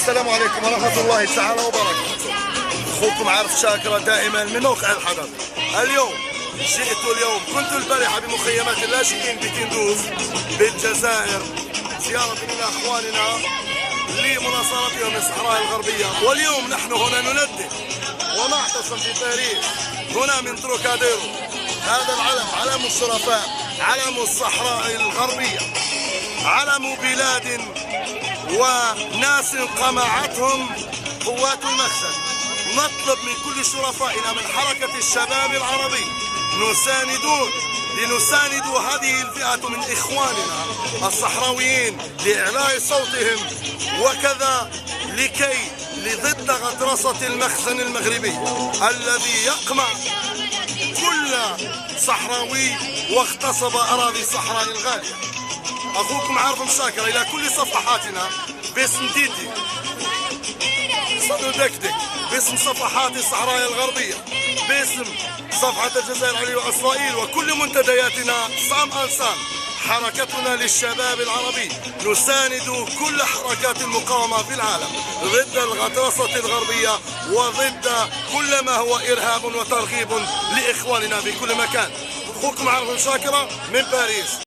السلام عليكم ورحمة الله تعالى وبركاته. أخوكم عارف شاكرة دائما من موقع الحدث. اليوم كنت البارحة بمخيمات اللاجئين بتندوف بالجزائر زيارة إلى أخواننا لمناصرتهم للصحراء الغربية، واليوم نحن هنا نندد ونعتصم في باريس هنا من تروكاديرو. هذا العلم علم الشرفاء، علم الصحراء الغربية، علم بلاد وناس قمعتهم قوات المخزن. نطلب من كل شرفائنا من حركة الشباب العربي لنساند هذه الفئة من إخواننا الصحراويين لإعلاء صوتهم، وكذا لكي ضد غطرسة المخزن المغربي الذي يقمع كل صحراوي واغتصب أراضي الصحراء الغالية. أخوكم عارف شاكر إلى كل صفحاتنا باسم ديدي صدودكدك، باسم صفحات الصحراء الغربية، باسم صفحة الجزائر العليا وإسرائيل وكل منتدياتنا سام أنسان. حركتنا للشباب العربي نساند كل حركات المقاومة في العالم ضد الغطرسة الغربية وضد كل ما هو إرهاب وترغيب لإخواننا في كل مكان. أخوكم عارف شاكرة من باريس.